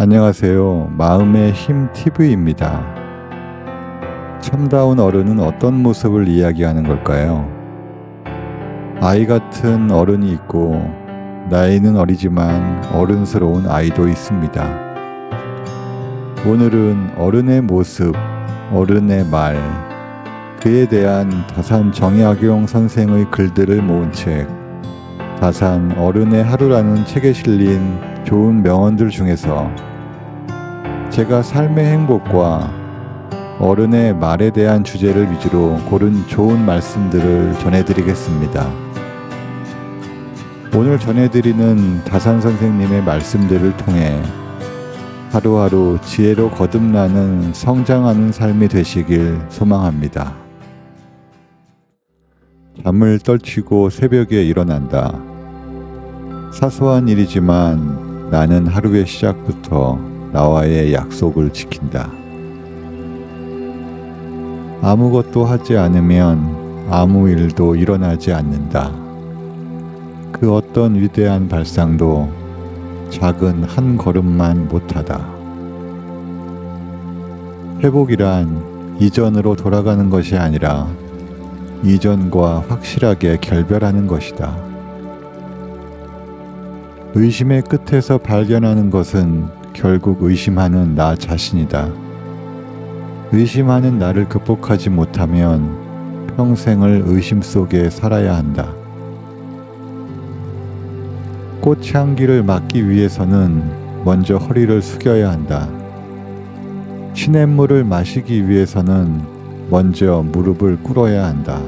안녕하세요. 마음의 힘 TV입니다. 참다운 어른은 어떤 모습을 이야기하는 걸까요? 아이 같은 어른이 있고 나이는 어리지만 어른스러운 아이도 있습니다. 오늘은 어른의 모습, 어른의 말, 그에 대한 다산 정약용 선생의 글들을 모은 책, 다산 어른의 하루라는 책에 실린 좋은 명언들 중에서 제가 삶의 행복과 어른의 말에 대한 주제를 위주로 고른 좋은 말씀들을 전해드리겠습니다. 오늘 전해드리는 다산 선생님의 말씀들을 통해 하루하루 지혜로 거듭나는 성장하는 삶이 되시길 소망합니다. 잠을 떨치고 새벽에 일어난다. 사소한 일이지만 나는 하루의 시작부터 나와의 약속을 지킨다. 아무것도 하지 않으면 아무 일도 일어나지 않는다. 그 어떤 위대한 발상도 작은 한 걸음만 못하다. 회복이란 이전으로 돌아가는 것이 아니라 이전과 확실하게 결별하는 것이다. 의심의 끝에서 발견하는 것은 결국 의심하는 나 자신이다. 의심하는 나를 극복하지 못하면 평생을 의심 속에 살아야 한다. 꽃향기를 맡기 위해서는 먼저 허리를 숙여야 한다. 시냇물을 마시기 위해서는 먼저 무릎을 꿇어야 한다.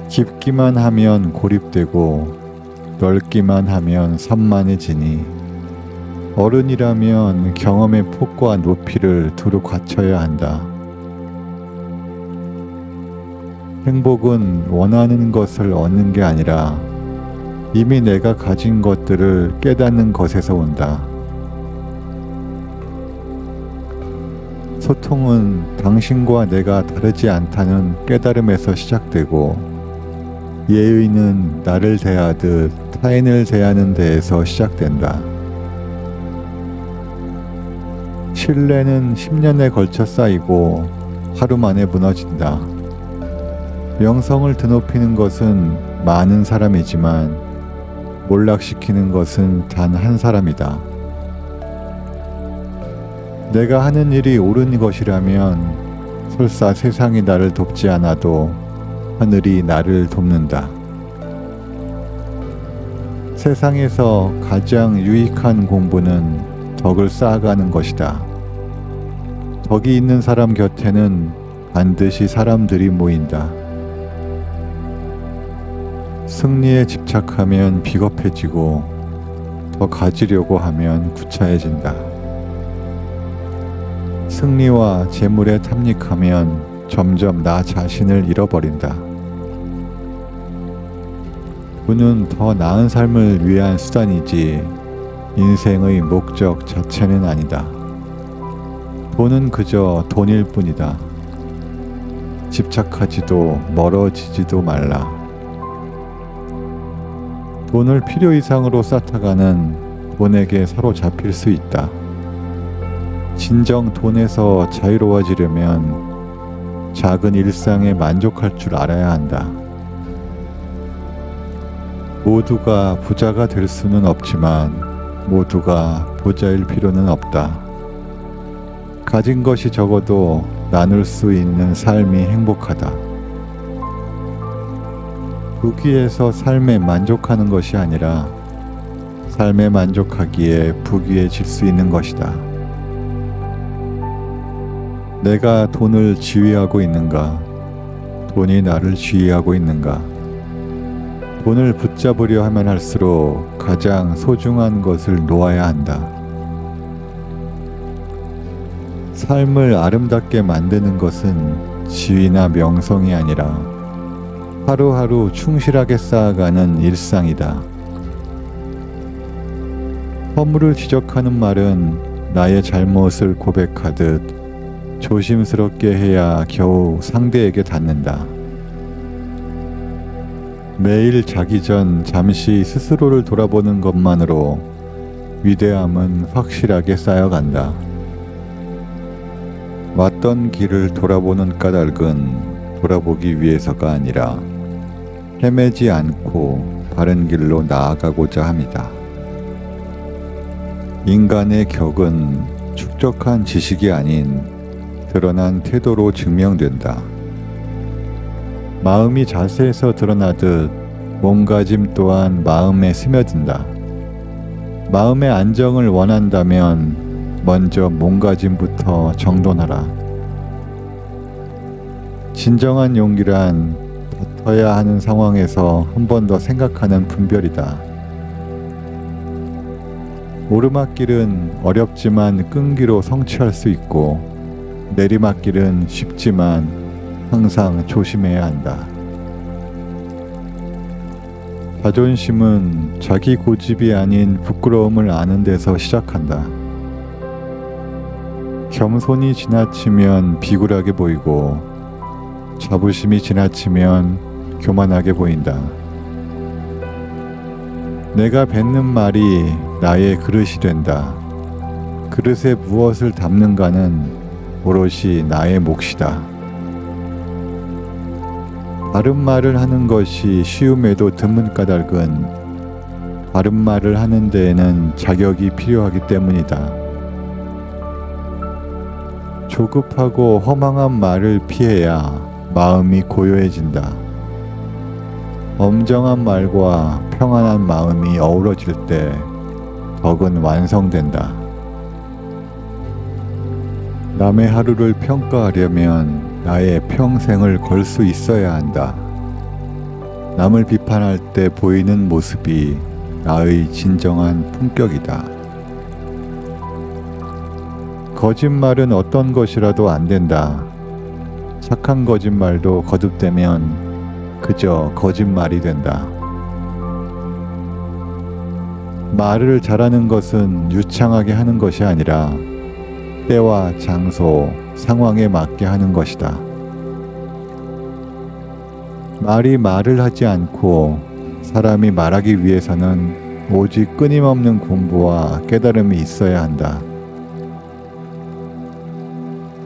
깊기만 하면 고립되고 넓기만 하면 산만해지니 어른이라면 경험의 폭과 높이를 두루 갖춰야 한다. 행복은 원하는 것을 얻는 게 아니라 이미 내가 가진 것들을 깨닫는 것에서 온다. 소통은 당신과 내가 다르지 않다는 깨달음에서 시작되고 예의는 나를 대하듯 타인을 대하는 데에서 시작된다. 신뢰는 10년에 걸쳐 쌓이고 하루 만에 무너진다. 명성을 드높이는 것은 많은 사람이지만 몰락시키는 것은 단 한 사람이다. 내가 하는 일이 옳은 것이라면 설사 세상이 나를 돕지 않아도 하늘이 나를 돕는다. 세상에서 가장 유익한 공부는 덕을 쌓아가는 것이다. 덕이 있는 사람 곁에는 반드시 사람들이 모인다. 승리에 집착하면 비겁해지고 더 가지려고 하면 구차해진다. 승리와 재물에 탐닉하면 점점 나 자신을 잃어버린다. 돈은 더 나은 삶을 위한 수단이지 인생의 목적 자체는 아니다. 돈은 그저 돈일 뿐이다. 집착하지도 멀어지지도 말라. 돈을 필요 이상으로 쌓다가는 돈에게 사로잡힐 수 있다. 진정 돈에서 자유로워지려면 작은 일상에 만족할 줄 알아야 한다. 모두가 부자가 될 수는 없지만 모두가 부자일 필요는 없다. 가진 것이 적어도 나눌 수 있는 삶이 행복하다. 부귀에서 삶에 만족하는 것이 아니라 삶에 만족하기에 부귀해질 수 있는 것이다. 내가 돈을 지휘하고 있는가? 돈이 나를 지휘하고 있는가? 돈을 붙잡으려 하면 할수록 가장 소중한 것을 놓아야 한다. 삶을 아름답게 만드는 것은 지위나 명성이 아니라 하루하루 충실하게 쌓아가는 일상이다. 허물을 지적하는 말은 나의 잘못을 고백하듯 조심스럽게 해야 겨우 상대에게 닿는다. 매일 자기 전 잠시 스스로를 돌아보는 것만으로 위대함은 확실하게 쌓여간다. 왔던 길을 돌아보는 까닭은 돌아보기 위해서가 아니라 헤매지 않고 바른 길로 나아가고자 함이다. 인간의 격은 축적한 지식이 아닌 드러난 태도로 증명된다. 마음이 자세에서 드러나듯 몸가짐 또한 마음에 스며든다. 마음의 안정을 원한다면 먼저 몸가짐부터 정돈하라. 진정한 용기란 다퉈야 하는 상황에서 한 번 더 생각하는 분별이다. 오르막길은 어렵지만 끈기로 성취할 수 있고 내리막길은 쉽지만 항상 조심해야 한다. 자존심은 자기 고집이 아닌 부끄러움을 아는 데서 시작한다. 겸손이 지나치면 비굴하게 보이고 자부심이 지나치면 교만하게 보인다. 내가 뱉는 말이 나의 그릇이 된다. 그릇에 무엇을 담는가는 오롯이 나의 몫이다. 바른 말을 하는 것이 쉬움에도 드문 까닭은 바른 말을 하는 데에는 자격이 필요하기 때문이다. 조급하고 허망한 말을 피해야 마음이 고요해진다. 엄정한 말과 평안한 마음이 어우러질 때 덕은 완성된다. 남의 하루를 평가하려면 나의 평생을 걸 수 있어야 한다. 남을 비판할 때 보이는 모습이 나의 진정한 품격이다. 거짓말은 어떤 것이라도 안 된다. 착한 거짓말도 거듭되면 그저 거짓말이 된다. 말을 잘하는 것은 유창하게 하는 것이 아니라 때와 장소, 상황에 맞게 하는 것이다. 말이 말을 하지 않고 사람이 말하기 위해서는 오직 끊임없는 공부와 깨달음이 있어야 한다.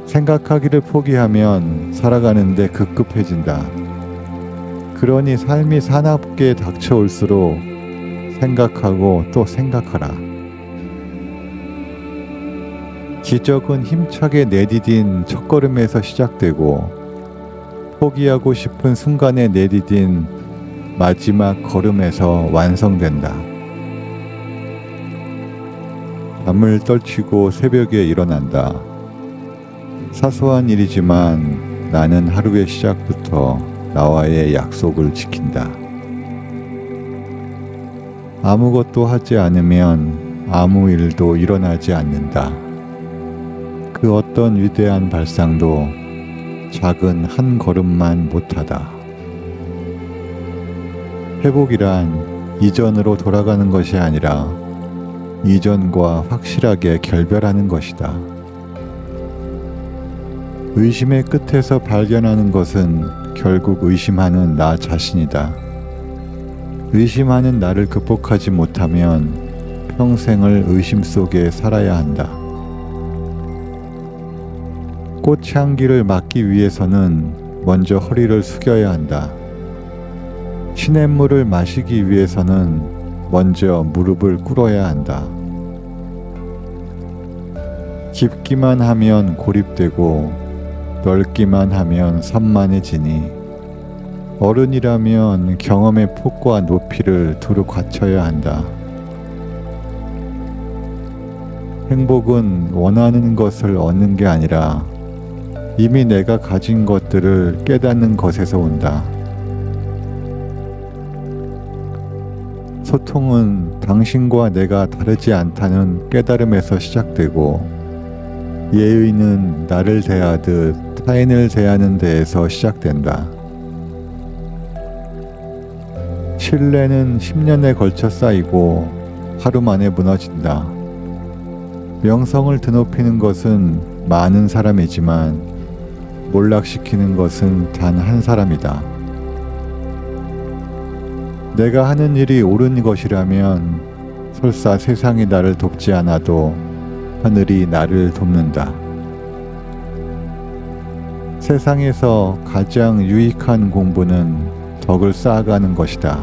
생각하기를 포기하면 살아가는데 급급해진다. 그러니 삶이 사납게 닥쳐올수록 생각하고 또 생각하라. 기적은 힘차게 내디딘 첫걸음에서 시작되고 포기하고 싶은 순간에 내디딘 마지막 걸음에서 완성된다. 잠을 떨치고 새벽에 일어난다. 사소한 일이지만 나는 하루의 시작부터 나와의 약속을 지킨다. 아무것도 하지 않으면 아무 일도 일어나지 않는다. 그 어떤 위대한 발상도 작은 한 걸음만 못하다. 회복이란 이전으로 돌아가는 것이 아니라 이전과 확실하게 결별하는 것이다. 의심의 끝에서 발견하는 것은 결국 의심하는 나 자신이다. 의심하는 나를 극복하지 못하면 평생을 의심 속에 살아야 한다. 꽃향기를 맡기 위해서는 먼저 허리를 숙여야 한다. 시냇물을 마시기 위해서는 먼저 무릎을 꿇어야 한다. 깊기만 하면 고립되고 넓기만 하면 산만해지니 어른이라면 경험의 폭과 높이를 두루 갖춰야 한다. 행복은 원하는 것을 얻는 게 아니라 이미 내가 가진 것들을 깨닫는 것에서 온다. 소통은 당신과 내가 다르지 않다는 깨달음에서 시작되고 예의는 나를 대하듯 타인을 대하는 데에서 시작된다. 신뢰는 10년에 걸쳐 쌓이고 하루 만에 무너진다. 명성을 드높이는 것은 많은 사람이지만 몰락시키는 것은 단 한 사람이다. 내가 하는 일이 옳은 것이라면 설사 세상이 나를 돕지 않아도 하늘이 나를 돕는다. 세상에서 가장 유익한 공부는 덕을 쌓아가는 것이다.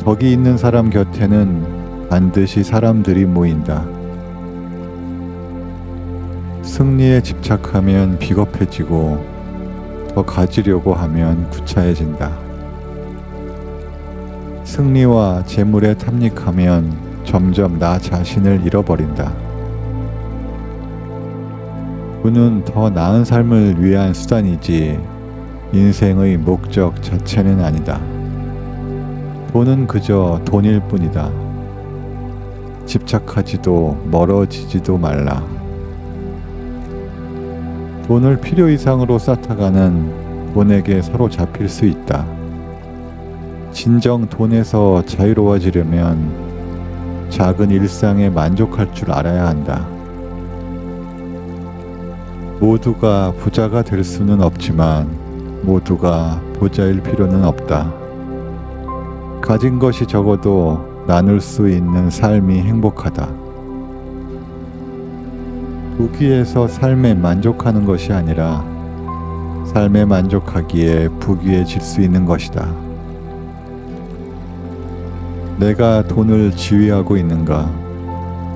덕이 있는 사람 곁에는 반드시 사람들이 모인다. 승리에 집착하면 비겁해지고 더 가지려고 하면 구차해진다. 승리와 재물에 탐닉하면 점점 나 자신을 잃어버린다. 돈은 더 나은 삶을 위한 수단이지 인생의 목적 자체는 아니다. 돈은 그저 돈일 뿐이다. 집착하지도 멀어지지도 말라. 돈을 필요 이상으로 쌓다가는 돈에게 사로잡힐 수 있다. 진정 돈에서 자유로워지려면 작은 일상에 만족할 줄 알아야 한다. 모두가 부자가 될 수는 없지만 모두가 부자일 필요는 없다. 가진 것이 적어도 나눌 수 있는 삶이 행복하다. 부귀에서 삶에 만족하는 것이 아니라 삶에 만족하기에 부귀해질 수 있는 것이다. 내가 돈을 지휘하고 있는가?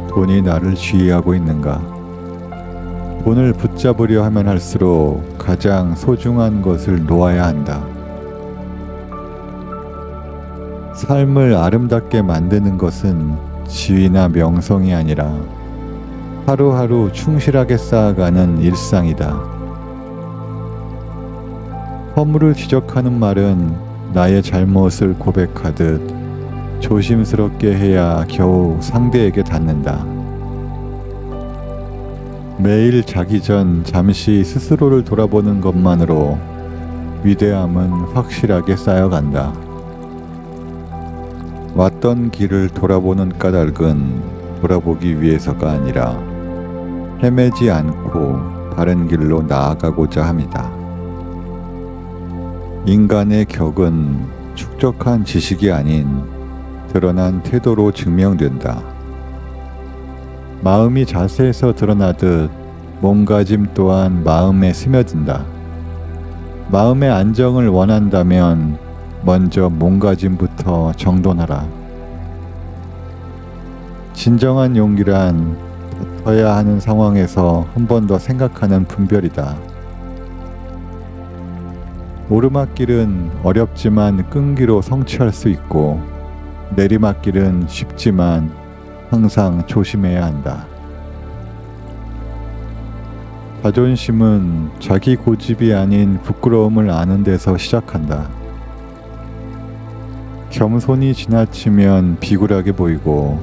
돈이 나를 지휘하고 있는가? 돈을 붙잡으려 하면 할수록 가장 소중한 것을 놓아야 한다. 삶을 아름답게 만드는 것은 지위나 명성이 아니라 하루하루 충실하게 쌓아가는 일상이다. 허물을 지적하는 말은 나의 잘못을 고백하듯 조심스럽게 해야 겨우 상대에게 닿는다. 매일 자기 전 잠시 스스로를 돌아보는 것만으로 위대함은 확실하게 쌓여간다. 왔던 길을 돌아보는 까닭은 돌아보기 위해서가 아니라 헤매지 않고 바른 길로 나아가고자 함이다. 인간의 격은 축적한 지식이 아닌 드러난 태도로 증명된다. 마음이 자세에서 드러나듯 몸가짐 또한 마음에 스며든다. 마음의 안정을 원한다면 먼저 몸가짐부터 정돈하라. 진정한 용기란 다퉈야 하는 상황에서 한 번 더 생각하는 분별이다. 오르막길은 어렵지만 끈기로 성취할 수 있고 내리막길은 쉽지만 항상 조심해야 한다. 자존심은 자기 고집이 아닌 부끄러움을 아는 데서 시작한다. 겸손이 지나치면 비굴하게 보이고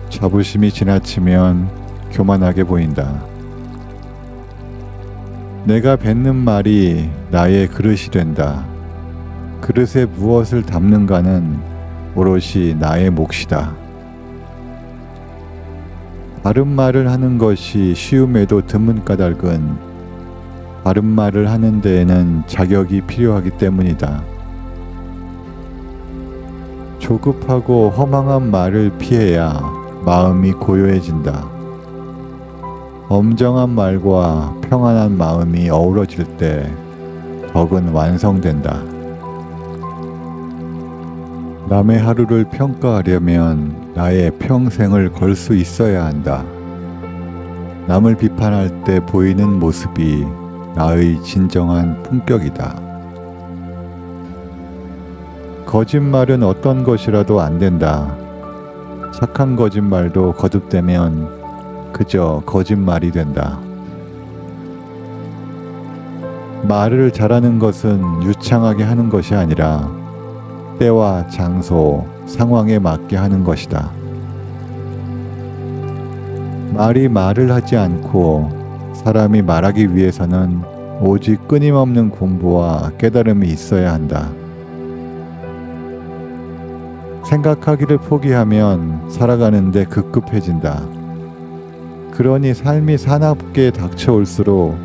자부심이 지나치면 교만하게 보인다. 내가 뱉는 말이 나의 그릇이 된다. 그릇에 무엇을 담는가는 오롯이 나의 몫이다. 바른 말을 하는 것이 쉬움에도 드문 까닭은 바른 말을 하는 데에는 자격이 필요하기 때문이다. 조급하고 허망한 말을 피해야 마음이 고요해진다. 엄정한 말과 평안한 마음이 어우러질 때 덕은 완성된다. 남의 하루를 평가하려면 나의 평생을 걸 수 있어야 한다. 남을 비판할 때 보이는 모습이 나의 진정한 품격이다. 거짓말은 어떤 것이라도 안 된다. 착한 거짓말도 거듭되면 그저 거짓말이 된다. 말을 잘하는 것은 유창하게 하는 것이 아니라 때와 장소, 상황에 맞게 하는 것이다. 말이 말을 하지 않고 사람이 말하기 위해서는 오직 끊임없는 공부와 깨달음이 있어야 한다. 생각하기를 포기하면 살아가는데 급급해진다. 그러니 삶이 사납게 닥쳐올수록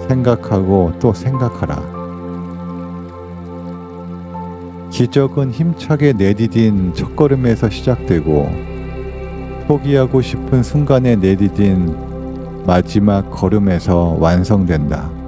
생각하고 또 생각하라. 기적은 힘차게 내디딘 첫걸음에서 시작되고 포기하고 싶은 순간에 내디딘 마지막 걸음에서 완성된다.